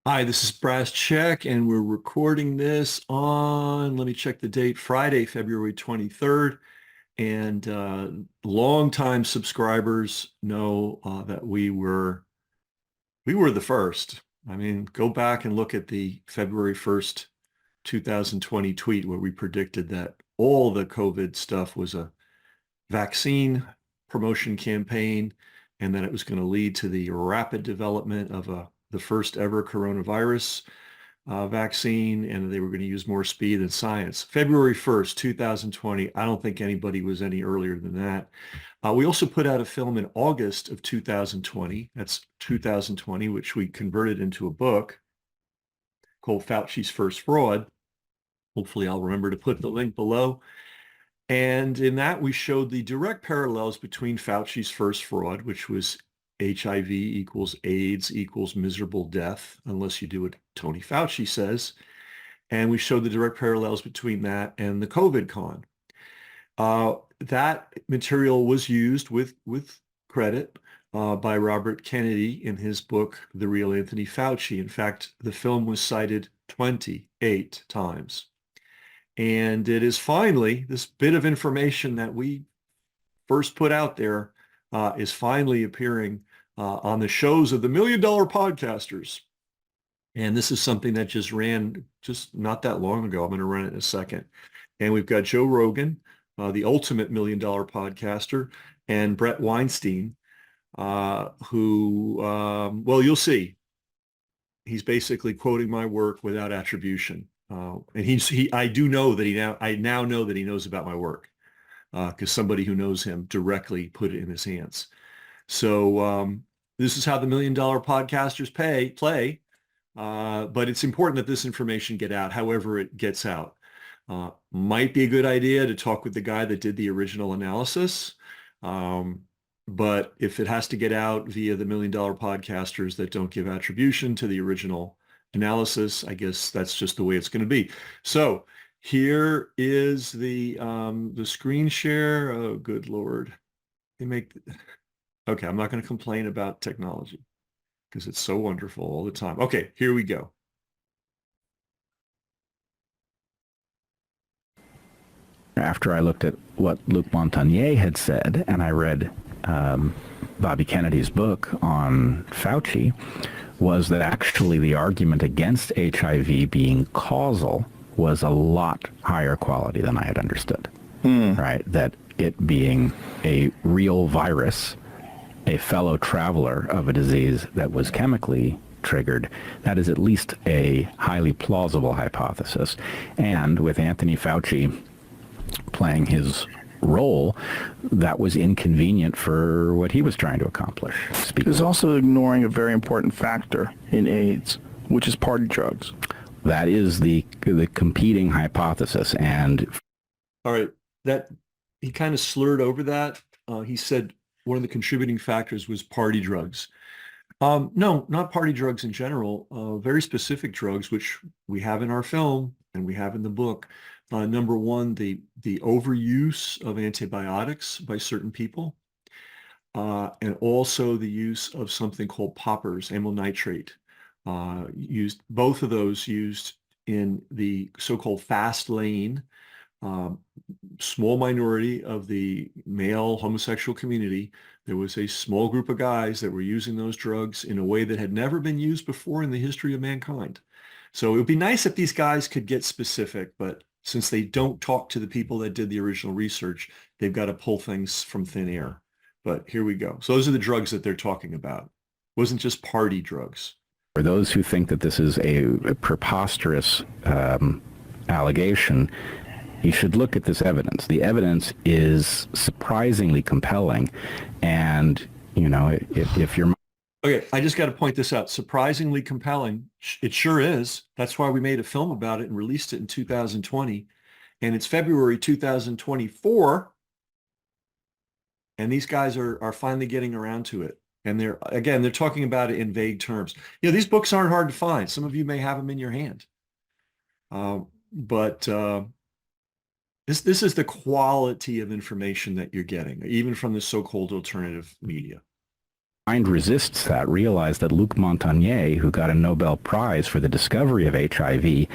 Hi, this is Brass Check, and we're recording this on, let me check the date, Friday, February 23rd. And longtime subscribers know that we were the first. I mean, go back and look at the February 1st, 2020 tweet where we predicted that all the COVID stuff was a vaccine promotion campaign and that it was going to lead to the rapid development of the first ever coronavirus vaccine, and they were going to use more speed than science. February 1st, 2020. I don't think anybody was any earlier than that. We also put out a film in August of 2020. That's 2020, which we converted into a book called Fauci's First Fraud. Hopefully I'll remember to put the link below. And in that, we showed the direct parallels between Fauci's first fraud, which was HIV equals AIDS equals miserable death, unless you do what Tony Fauci says. And we showed the direct parallels between that and the COVID con. That material was used with credit by Robert Kennedy in his book, The Real Anthony Fauci. In fact, the film was cited 28 times. And it is finally, this bit of information that we first put out there is finally appearing on the shows of the Million Dollar Podcasters. And this is something that just ran just not that long ago. I'm going to run it in a second. And we've got Joe Rogan, the ultimate $1 million podcaster, and Brett Weinstein, who, well, you'll see. He's basically quoting my work without attribution. And I now know that he knows about my work because somebody who knows him directly put it in his hands. So this is how the $1 Million Podcasters play. But it's important that this information get out, however it gets out. Might be a good idea to talk with the guy that did the original analysis. But if it has to get out via the $1 Million Podcasters that don't give attribution to the original analysis, I guess that's just the way it's going to be. So here is the screen share. Oh, good Lord. Okay, I'm not going to complain about technology because it's so wonderful all the time. Okay, here we go. After I looked at what Luc Montagnier had said, and I read Bobby Kennedy's book on Fauci, was that actually the argument against HIV being causal was a lot higher quality than I had understood. Right? That it being a real virus, a fellow traveler of a disease that was chemically triggered, that is at least a highly plausible hypothesis. And with Anthony Fauci playing his role, that was inconvenient for what he was trying to accomplish. There's also ignoring a very important factor in AIDS, which is party drugs. That is the competing hypothesis. And all right, that he kind of slurred over that. He said one of the contributing factors was party drugs. No, not party drugs in general. Very specific drugs, which we have in our film and we have in the book. Number one, the overuse of antibiotics by certain people, and also the use of something called poppers, amyl nitrate. Both of those used in the so-called fast lane, small minority of the male homosexual community. There was a small group of guys that were using those drugs in a way that had never been used before in the history of mankind. So it would be nice if these guys could get specific, but since they don't talk to the people that did the original research, they've got to pull things from thin air. But here we go. So those are the drugs that they're talking about. It wasn't just party drugs. For those who think that this is a preposterous allegation, you should look at this evidence. The evidence is surprisingly compelling. And, you know, if you're... Okay, I just got to point this out. Surprisingly compelling. It sure is. That's why we made a film about it and released it in 2020. And it's February 2024. And these guys are finally getting around to it. And they're talking about it in vague terms. You know, these books aren't hard to find. Some of you may have them in your hand. But this is the quality of information that you're getting, even from the so-called alternative media. mind resists that, realize that Luc Montagnier, who got a Nobel Prize for the discovery of HIV,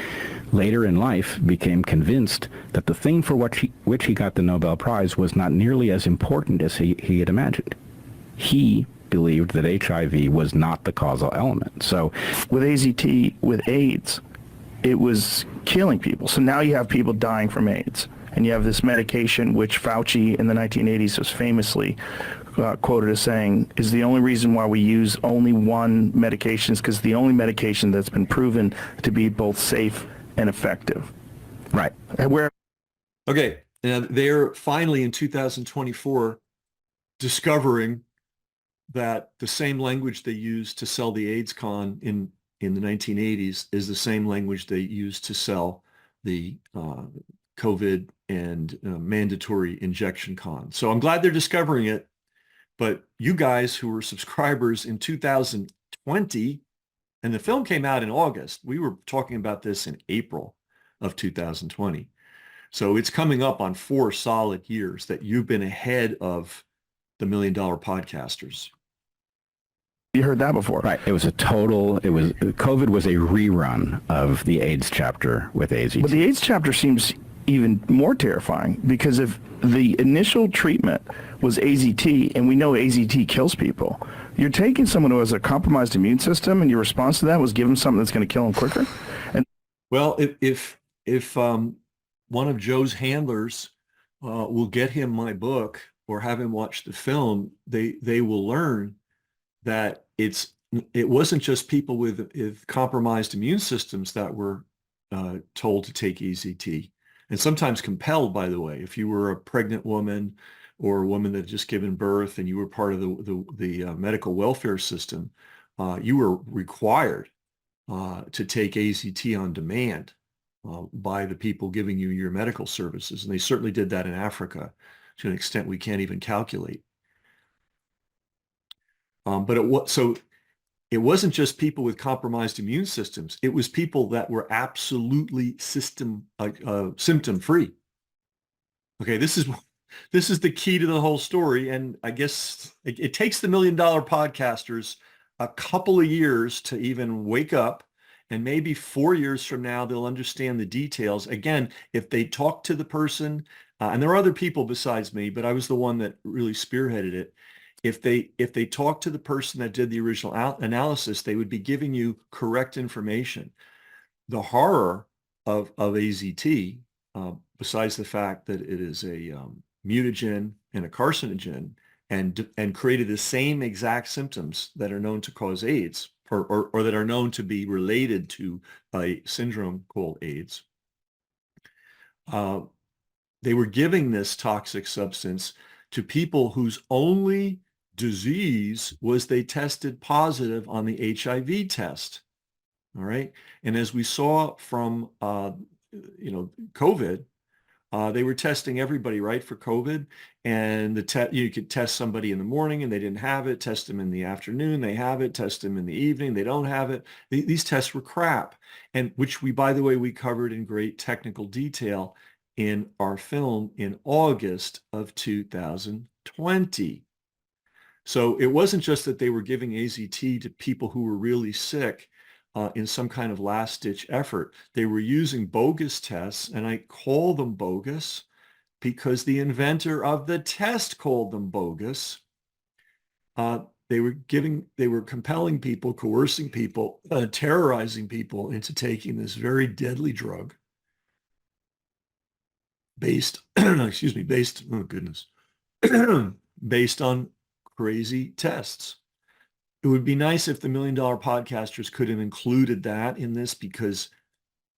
later in life became convinced that the thing for which he got the Nobel Prize was not nearly as important as he had imagined. He believed that HIV was not the causal element. So with AZT, with AIDS, it was killing people. So now you have people dying from AIDS. And you have this medication, which Fauci in the 1980s was famously quoted as saying, is the only reason why we use only one medication is because the only medication that's been proven to be both safe and effective. right. And where Okay, now they're finally in 2024 discovering that the same language they used to sell the AIDS con in the 1980s is the same language they used to sell the COVID and mandatory injection con. So I'm glad they're discovering it. But you guys who were subscribers in 2020, and the film came out in August, we were talking about this in April of 2020. So it's coming up on 4 solid years that you've been ahead of the $1 Million Podcasters. you heard that before. Right. COVID was a rerun of the AIDS chapter with AZT. But the AIDS chapter seems even more terrifying because if the initial treatment was AZT, and we know AZT kills people, you're taking someone who has a compromised immune system, and your response to that was give them something that's going to kill them quicker. And Well, if one of Joe's handlers will get him my book or have him watch the film, they will learn that it wasn't just people with compromised immune systems that were told to take AZT, and sometimes compelled, by the way. If you were a pregnant woman or a woman that had just given birth and you were part of the medical welfare system, you were required to take AZT on demand by the people giving you your medical services. And they certainly did that in Africa to an extent we can't even calculate. But it wasn't just people with compromised immune systems. It was people that were absolutely symptom-free. Okay, this is the key to the whole story. And I guess it takes the $1 Million Podcasters a couple of years to even wake up. And maybe 4 years from now, they'll understand the details. Again, if they talk to the person, and there are other people besides me, but I was the one that really spearheaded it. If they talk to the person that did the original analysis, they would be giving you correct information. The horror of AZT, besides the fact that it is a mutagen and a carcinogen, and created the same exact symptoms that are known to cause AIDS, or that are known to be related to a syndrome called AIDS. They were giving this toxic substance to people whose only disease was they tested positive on the HIV test. All right. And as we saw from, COVID, they were testing everybody, right, for COVID. And you could test somebody in the morning and they didn't have it, test them in the afternoon, they have it, test them in the evening, they don't have it. These tests were crap, and which by the way, we covered in great technical detail in our film in August of 2020. So it wasn't just that they were giving AZT to people who were really sick in some kind of last-ditch effort. They were using bogus tests, and I call them bogus because the inventor of the test called them bogus. They were compelling people, coercing people, terrorizing people into taking this very deadly drug based on crazy tests. It would be nice if the $1 Million Podcasters could have included that in this, because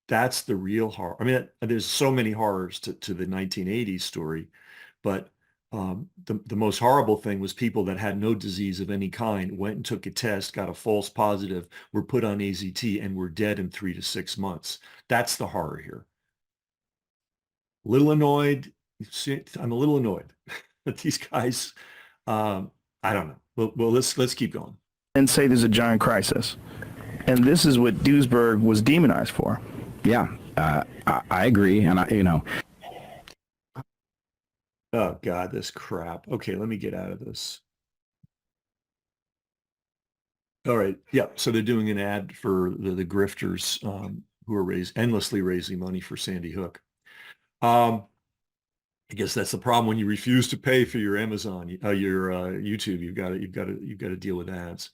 that's the real horror. I mean, there's so many horrors to the 1980s story, but the most horrible thing was people that had no disease of any kind, went and took a test, got a false positive, were put on AZT, and were dead in 3 to 6 months. That's the horror here. Little annoyed. I'm a little annoyed that these guys, I don't know. Well, let's keep going. And say there's a giant crisis. And this is what Duesberg was demonized for. Yeah, I agree. And Oh God, this crap. Okay, let me get out of this. All right. Yeah. So they're doing an ad for the grifters who are endlessly raising money for Sandy Hook. I guess that's the problem when you refuse to pay for your Amazon, your YouTube. You've got to deal with ads.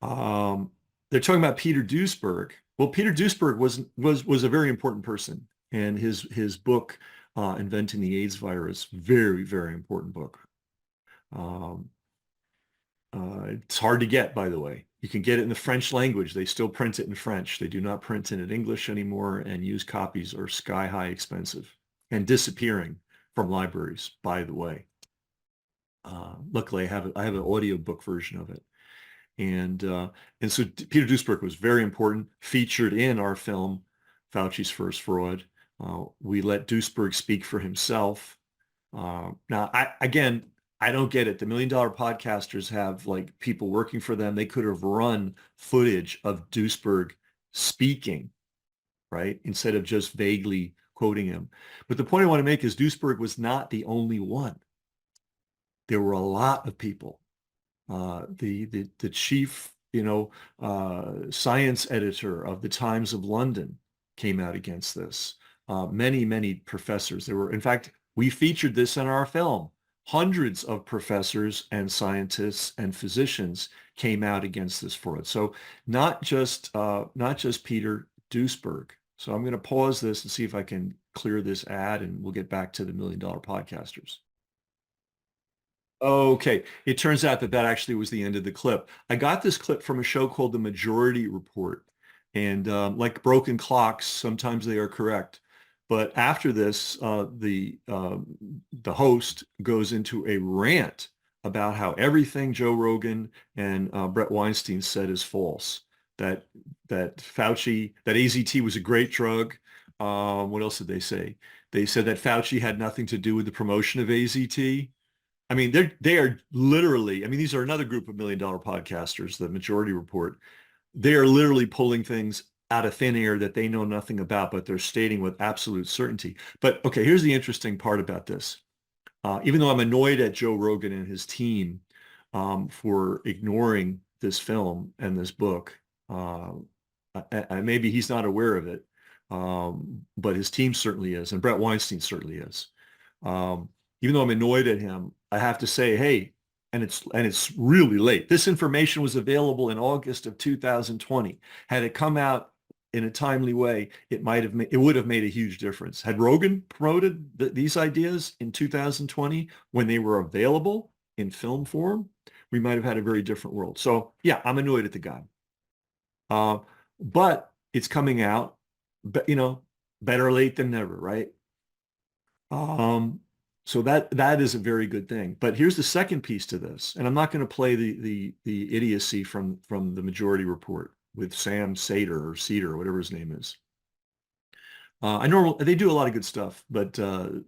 They're talking about Peter Duesberg. Well, Peter Duesberg was a very important person, and his book, Inventing the AIDS Virus, very, very important book. It's hard to get, by the way. You can get it in the French language. They still print it in French. They do not print it in English anymore, and used copies are sky high expensive and disappearing from libraries, by the way. Luckily, I have an audiobook version of it. And so Peter Duesberg was very important, featured in our film, Fauci's First Fraud. We let Duesberg speak for himself. Now, I don't get it. The $1 Million Podcasters have like people working for them. They could have run footage of Duesberg speaking, right? Instead of just vaguely quoting him. But the point I want to make is Duesberg was not the only one. There were a lot of people. The chief, science editor of the Times of London came out against this. Many professors. In fact, we featured this in our film. Hundreds of professors and scientists and physicians came out against this fraud. So not just Peter Duesberg. So I'm going to pause this and see if I can clear this ad, and we'll get back to the $1 Million Podcasters. Okay, it turns out that actually was the end of the clip. I got this clip from a show called The Majority Report, and like broken clocks, sometimes they are correct. But after this, the host goes into a rant about how everything Joe Rogan and Brett Weinstein said is false. That Fauci, that AZT was a great drug. What else did they say? They said that Fauci had nothing to do with the promotion of AZT. I mean, they are literally, I mean, these are another group of $1 Million Podcasters, the Majority Report. They are literally pulling things out of thin air that they know nothing about, but they're stating with absolute certainty. But okay, here's the interesting part about this. Even though I'm annoyed at Joe Rogan and his team for ignoring this film and this book, maybe he's not aware of it, but his team certainly is, and Brett Weinstein certainly is. Even though I'm annoyed at him, I have to say, hey, and it's really late. This information was available in August of 2020. Had it come out in a timely way, it would have made a huge difference. Had Rogan promoted these ideas in 2020 when they were available in film form, we might have had a very different world. So yeah, I'm annoyed at the guy. But it's coming out, but better late than never, right? So that is a very good thing. But here's the second piece to this, and I'm not going to play the idiocy from the Majority Report with Sam Seder or Cedar or whatever his name is. They do a lot of good stuff, but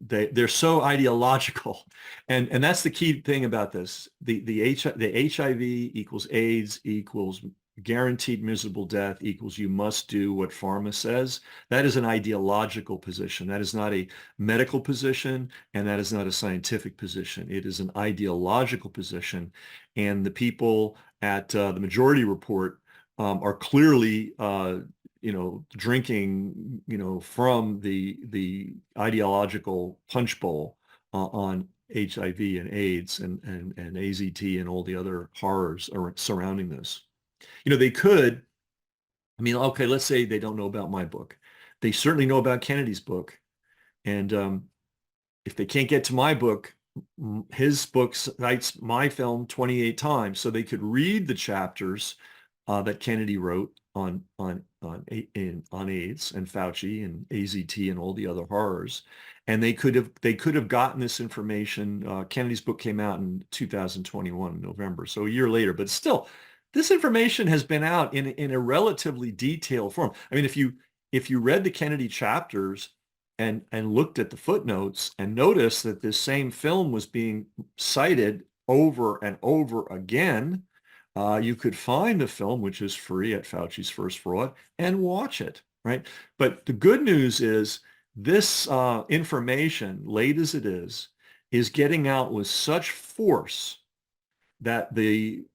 they're so ideological, and that's the key thing about this. The HIV equals AIDS equals guaranteed miserable death equals you must do what pharma says. That is an ideological position. That is not a medical position, and that is not a scientific position. It is an ideological position, and the people at the Majority Report are clearly drinking from the ideological punch bowl on HIV and AIDS and AZT and all the other horrors surrounding this. They could, okay, let's say they don't know about my book. They certainly know about Kennedy's book. And if they can't get to my book, his book cites my film 28 times. So they could read the chapters that Kennedy wrote on AIDS and Fauci and AZT and all the other horrors. And they could have gotten this information. Kennedy's book came out in 2021 in November, so a year later, but still, this information has been out in a relatively detailed form. I mean, if you read the Kennedy chapters and looked at the footnotes and noticed that this same film was being cited over and over again, you could find the film, which is free at Fauci's First Fraud, and watch it, right? But the good news is this information, late as it is getting out with such force that the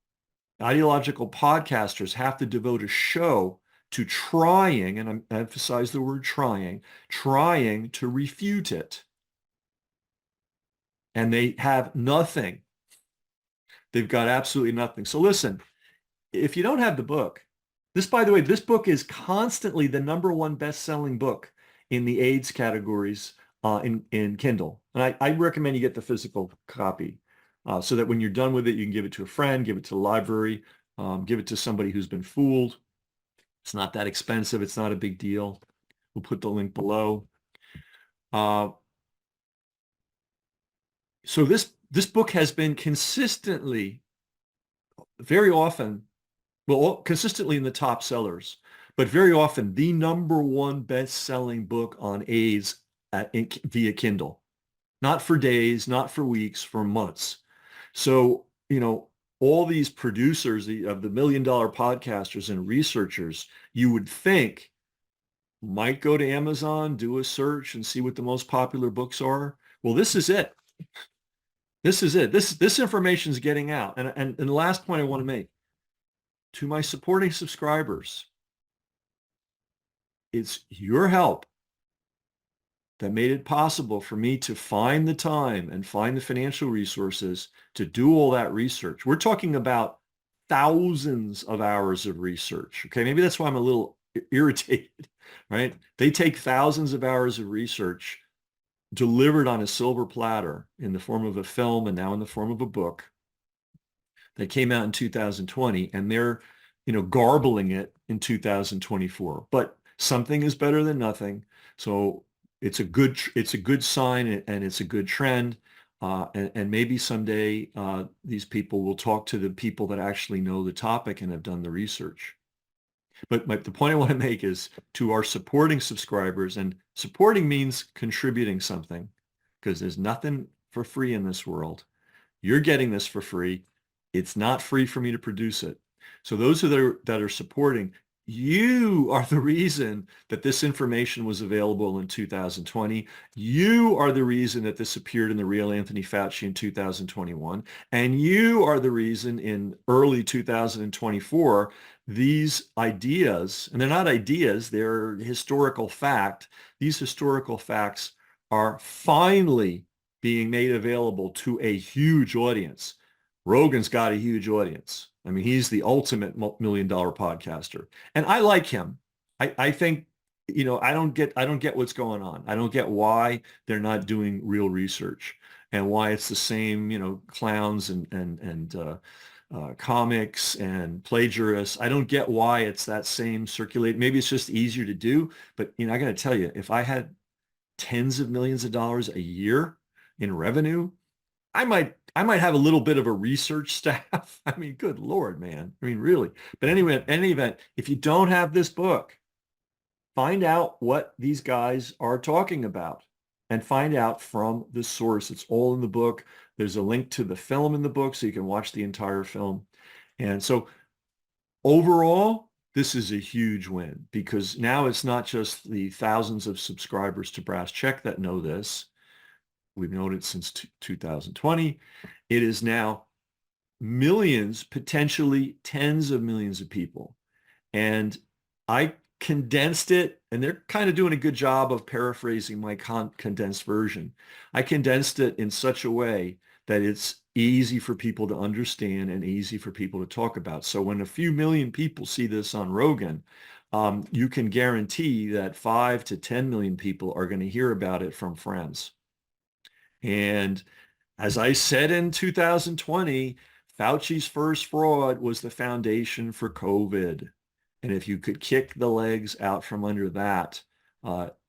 ideological podcasters have to devote a show to trying, and I emphasize the word trying to refute it. And they have nothing. They've got absolutely nothing. So listen, if you don't have the book, by the way, this book is constantly the #1 best-selling book in the AIDS categories in Kindle. And I recommend you get the physical copy so that when you're done with it, you can give it to a friend, give it to the library, give it to somebody who's been fooled. It's not that expensive. It's not a big deal. We'll put the link below. So this book has been consistently, very often, consistently in the top sellers, but very often the #1 best-selling book on AIDS via Kindle. Not for days, not for weeks, for months. So, all these producers of the $1 million podcasters and researchers, you would think might go to Amazon, do a search and see what the most popular books are. Well, this is it. This is it. This information is getting out. And the last point I want to make to my supporting subscribers, it's your help that made it possible for me to find the time and find the financial resources to do all that research. We're talking about thousands of hours of research. Okay, maybe that's why I'm a little irritated, right? They take thousands of hours of research delivered on a silver platter in the form of a film and now in the form of a book that came out in 2020, and they're, garbling it in 2024. But something is better than nothing. So it's a good sign, and it's a good trend. And maybe someday these people will talk to the people that actually know the topic and have done the research. But the point I want to make is to our supporting subscribers, and supporting means contributing something, because there's nothing for free in this world. You're getting this for free. It's not free for me to produce it. So those that are supporting, you are the reason that this information was available in 2020. You are the reason that this appeared in The Real Anthony Fauci in 2021. And you are the reason in early 2024, these ideas, and they're not ideas, they're historical fact. These historical facts are finally being made available to a huge audience. Rogan's got a huge audience. I mean, he's the ultimate $1 million podcaster. And I like him. I think, I don't get what's going on. I don't get why they're not doing real research, and why it's the same, clowns and comics and plagiarists. I don't get why it's that same circulate. Maybe it's just easier to do, but I got to tell you, if I had tens of millions of dollars a year in revenue, I might have a little bit of a research staff. I mean, good Lord, man. I mean, really. But anyway, in any event, if you don't have this book, find out what these guys are talking about and find out from the source. It's all in the book. There's a link to the film in the book so you can watch the entire film. And so overall, this is a huge win, because now it's not just the thousands of subscribers to Brass Check that know this. We've known it since 2020. It is now millions, potentially tens of millions of people. And I condensed it, and they're kind of doing a good job of paraphrasing my condensed version. I condensed it in such a way that it's easy for people to understand and easy for people to talk about. So when a few million people see this on Rogan, you can guarantee that 5 to 10 million people are going to hear about it from friends. And as I said in 2020, Fauci's first fraud was the foundation for COVID. And if you could kick the legs out from under that,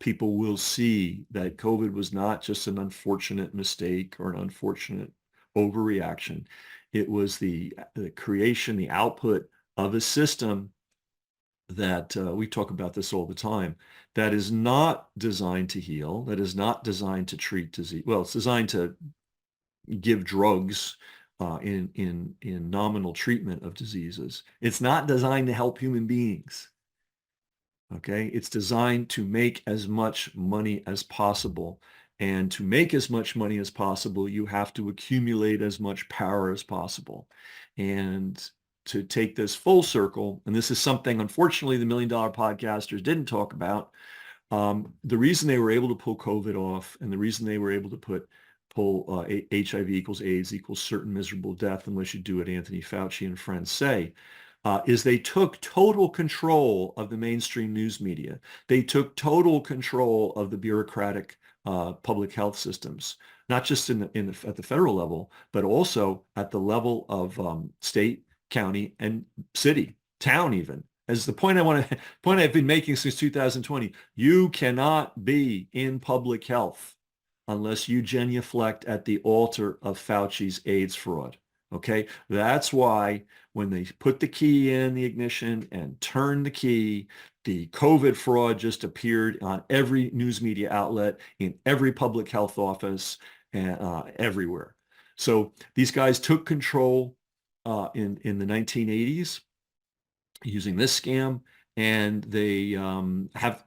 people will see that COVID was not just an unfortunate mistake or an unfortunate overreaction. It was the creation, the output of a system that we talk about this all the time, that is not designed to heal, that is not designed to treat disease. Well, it's designed to give drugs in nominal treatment of diseases. It's not designed to help human beings. Okay, it's designed to make as much money as possible. And to make as much money as possible, you have to accumulate as much power as possible. And to take this full circle, and this is something, unfortunately, the $1 Million Podcasters didn't talk about. The reason they were able to pull COVID off, and the reason they were able to pull HIV equals AIDS equals certain miserable death unless you do what Anthony Fauci and friends say, is they took total control of the mainstream news media. They took total control of the bureaucratic public health systems, not just at the federal level, but also at the level of state, county, and city, town even. As the point I've been making since 2020, you cannot be in public health unless you genuflect at the altar of Fauci's AIDS fraud. Okay, that's why when they put the key in the ignition and turned the key, the COVID fraud just appeared on every news media outlet, in every public health office, and everywhere. So these guys took control in the 1980s using this scam, and they have,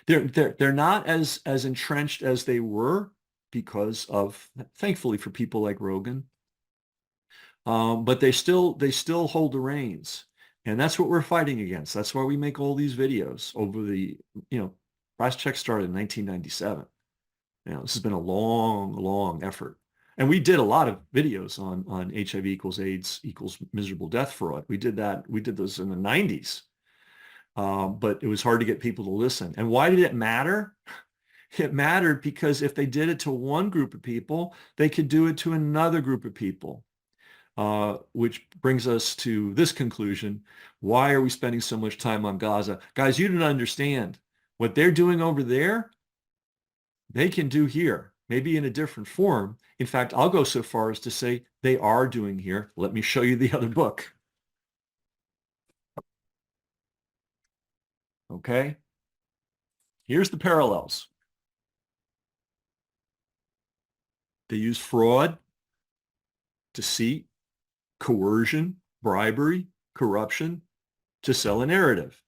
they're not as entrenched as they were because of, thankfully for people like Rogan. But they still hold the reins, and that's what we're fighting against. That's why we make all these videos over the, Last Check started in 1997. This has been a long effort. And we did a lot of videos on HIV equals AIDS equals miserable death fraud. We did those in the 90s. But it was hard to get people to listen. And why did it matter? It mattered because if they did it to one group of people, they could do it to another group of people. Which brings us to this conclusion. Why are we spending so much time on Gaza? Guys, you don't understand. What they're doing over there, they can do here, maybe in a different form. In fact, I'll go so far as to say they are doing here. Let me show you the other book. Okay? Here's the parallels. They use fraud, deceit, coercion, bribery, corruption to sell a narrative.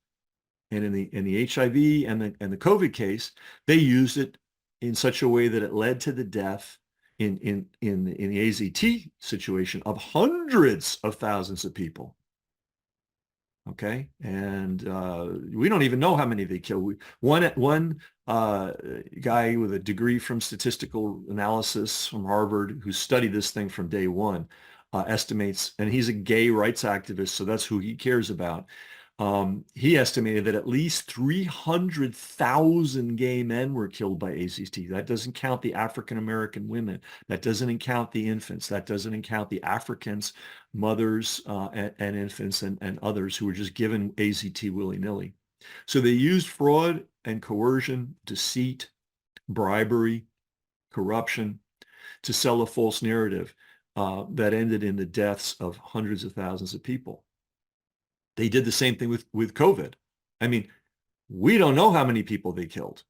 And in the HIV and the COVID case, they used it in such a way that it led to the death in the AZT situation of hundreds of thousands of people. Okay, and we don't even know how many they killed. One guy with a degree from statistical analysis from Harvard who studied this thing from day one estimates, and he's a gay rights activist, so that's who he cares about. He estimated that at least 300,000 gay men were killed by AZT. That doesn't count the African-American women. That doesn't count the infants. That doesn't count the Africans, mothers and infants and others who were just given AZT willy-nilly. So they used fraud and coercion, deceit, bribery, corruption to sell a false narrative that ended in the deaths of hundreds of thousands of people. They did the same thing with COVID. I mean, we don't know how many people they killed.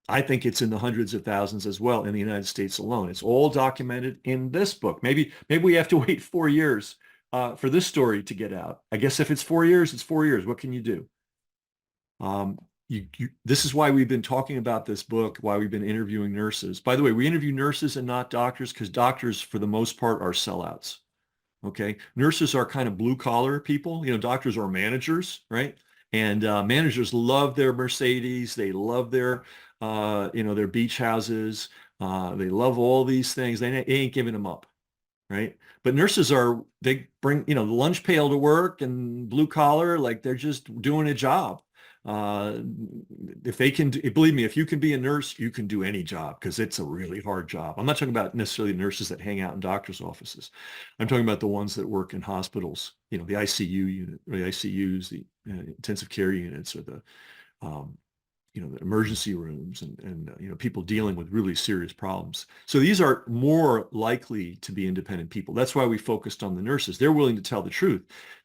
I think it's in the hundreds of thousands as well in the United States alone. It's all documented in this book. Maybe we have to wait 4 years for this story to get out. I guess if it's 4 years, it's 4 years. What can you do? This is why we've been talking about this book, why we've been interviewing nurses. By the way, we interview nurses and not doctors because doctors, for the most part, are sellouts. Okay, nurses are kind of blue collar people. Doctors are managers, right? And managers love their Mercedes. They love their, their beach houses. They love all these things. They ain't giving them up, right? But nurses they bring, the lunch pail to work and blue collar, like they're just doing a job. If they can, believe me, if you can be a nurse, you can do any job because it's a really hard job. I'm not talking about necessarily nurses that hang out in doctors' offices. I'm talking about the ones that work in hospitals, the ICU unit, or the ICUs, the intensive care units, or the emergency rooms and people dealing with really serious problems. So these are more likely to be independent people. That's why we focused on the nurses. They're willing to tell the truth.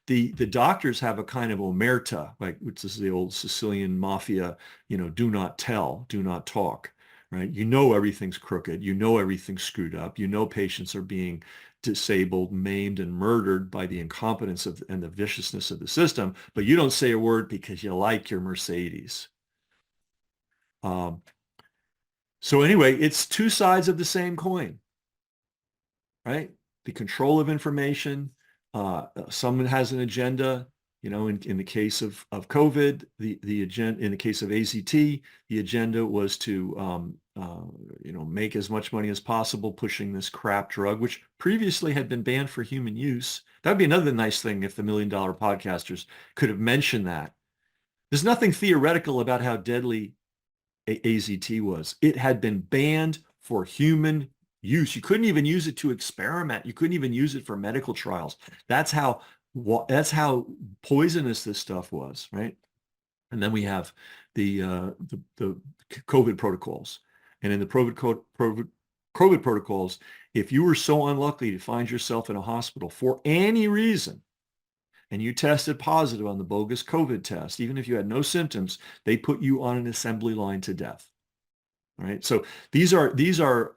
The doctors have a kind of omerta, which is the old Sicilian mafia, do not tell, do not talk, right? Everything's crooked. Everything's screwed up. Patients are being disabled, maimed, and murdered by the incompetence and the viciousness of the system, but you don't say a word because you like your Mercedes. So anyway, it's two sides of the same coin, right? the control of information. Someone has an agenda. In the case of COVID, the agenda, in the case of AZT, the agenda was to make as much money as possible pushing this crap drug, which previously had been banned for human use. That would be another nice thing if the $1 Million Podcasters could have mentioned that. There's nothing theoretical about how deadly AZT was. It had been banned for human use. You couldn't even use it to experiment. You couldn't even use it for medical trials. That's how poisonous this stuff was, right? And then we have the COVID protocols. And in the COVID protocols, if you were so unlucky to find yourself in a hospital for any reason, and you tested positive on the bogus COVID test, even if you had no symptoms, they put you on an assembly line to death. All right. So these are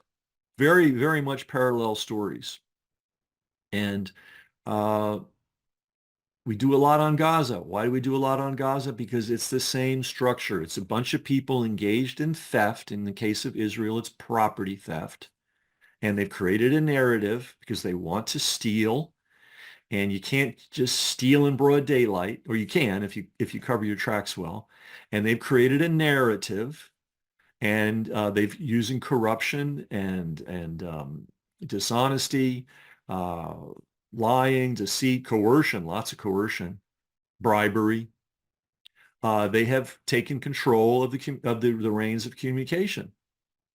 very, very much parallel stories. And we do a lot on Gaza. Why do we do a lot on Gaza? Because it's the same structure. It's a bunch of people engaged in theft. In the case of Israel, it's property theft. And they've created a narrative because they want to steal. And you can't just steal in broad daylight, or you can if you cover your tracks well. And they've created a narrative, and they've using corruption and dishonesty, lying, deceit, coercion, lots of coercion, bribery. They have taken control of the reins of communication.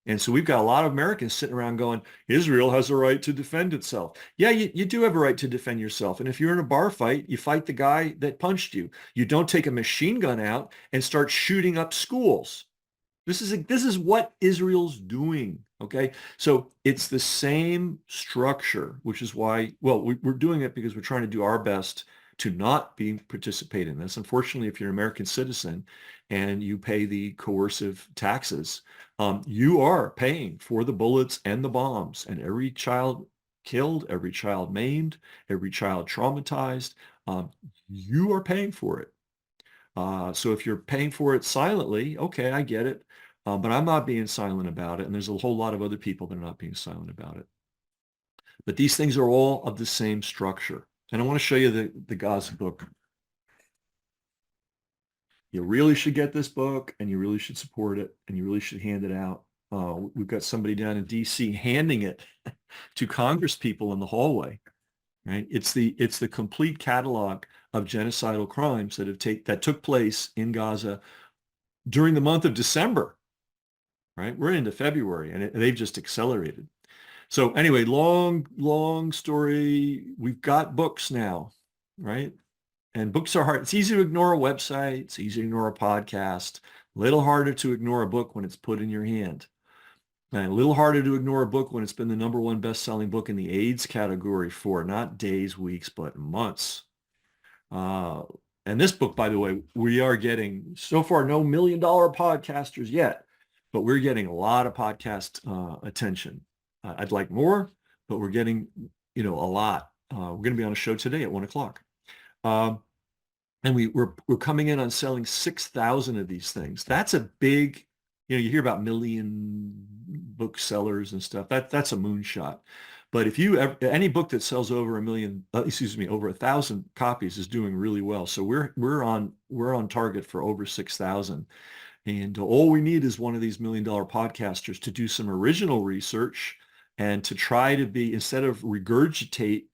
And so we've got a lot of Americans sitting around going, Israel has a right to defend itself. Yeah, you do have a right to defend yourself. And if you're in a bar fight, you fight the guy that punched you. You don't take a machine gun out and start shooting up schools. This is what Israel's doing, okay? So it's the same structure, which is why, well, we're doing it because we're trying to do our best to not participate in this. Unfortunately, if you're an American citizen and you pay the coercive taxes, you are paying for the bullets and the bombs, and every child killed, every child maimed, every child traumatized, you are paying for it. So if you're paying for it silently, okay, I get it. But I'm not being silent about it. And there's a whole lot of other people that are not being silent about it. But these things are all of the same structure. And I want to show you the Gaza book. You really should get this book, and you really should support it, and you really should hand it out. We've got somebody down in DC handing it to Congress people in the hallway. Right? It's the complete catalog of genocidal crimes that took place in Gaza during the month of December. Right? We're into February, and they've just accelerated. So anyway, long story. We've got books now, right? And books are hard. It's easy to ignore a website. It's easy to ignore a podcast. A little harder to ignore a book when it's put in your hand. And a little harder to ignore a book when it's been the #1 best-selling book in the AIDS category for not days, weeks, but months. And this book, by the way, we are getting, so far, no $1 Million Podcasters yet, but we're getting a lot of podcast attention. I'd like more, but we're getting, a lot. We're going to be on a show today at 1 o'clock. And we're coming in on selling 6,000 of these things. That's a big, you hear about million booksellers and stuff. That's a moonshot. But if any book that sells over over 1,000 copies is doing really well. So we're on target for over 6,000. And all we need is one of these $1 Million Podcasters to do some original research and to try to be, instead of regurgitate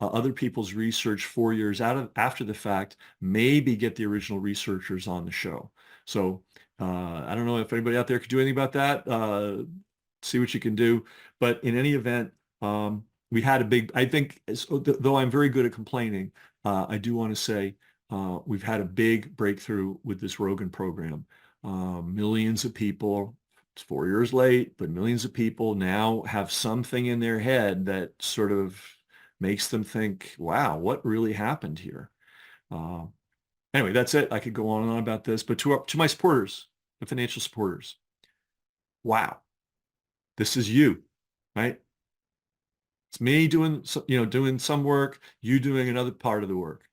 other people's research 4 years after the fact, maybe get the original researchers on the show. So I don't know if anybody out there could do anything about that. See what you can do. But in any event, we had a big, I think, though I'm very good at complaining, I do want to say we've had a big breakthrough with this Rogan program. Millions of people, it's 4 years late, but millions of people now have something in their head that sort of makes them think, wow, what really happened here? Anyway, that's it. I could go on and on about this, but to my supporters, the financial supporters, wow, this is you, right? It's me doing some work, you doing another part of the work,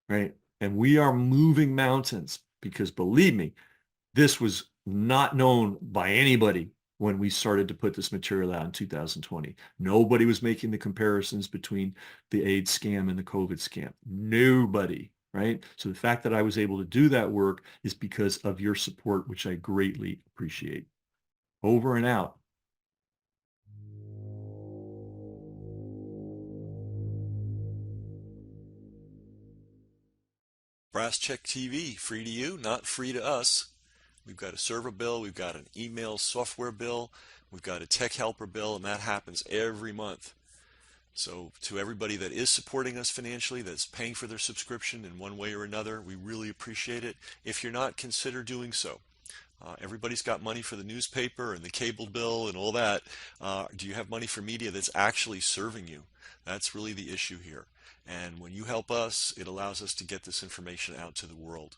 right? And we are moving mountains because, believe me, this was not known by anybody when we started to put this material out in 2020. Nobody was making the comparisons between the AIDS scam and the COVID scam. Nobody, right? So the fact that I was able to do that work is because of your support, which I greatly appreciate. Over and out. Brass Check TV, free to you, not free to us. We've got a server bill, we've got an email software bill, we've got a tech helper bill, and that happens every month. So to everybody that is supporting us financially, that's paying for their subscription in one way or another, we really appreciate it. If you're not, consider doing so. Everybody's got money for the newspaper and the cable bill and all that. Do you have money for media that's actually serving you? That's really the issue here. And when you help us, it allows us to get this information out to the world.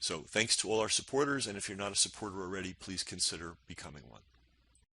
So thanks to all our supporters, and if you're not a supporter already, please consider becoming one.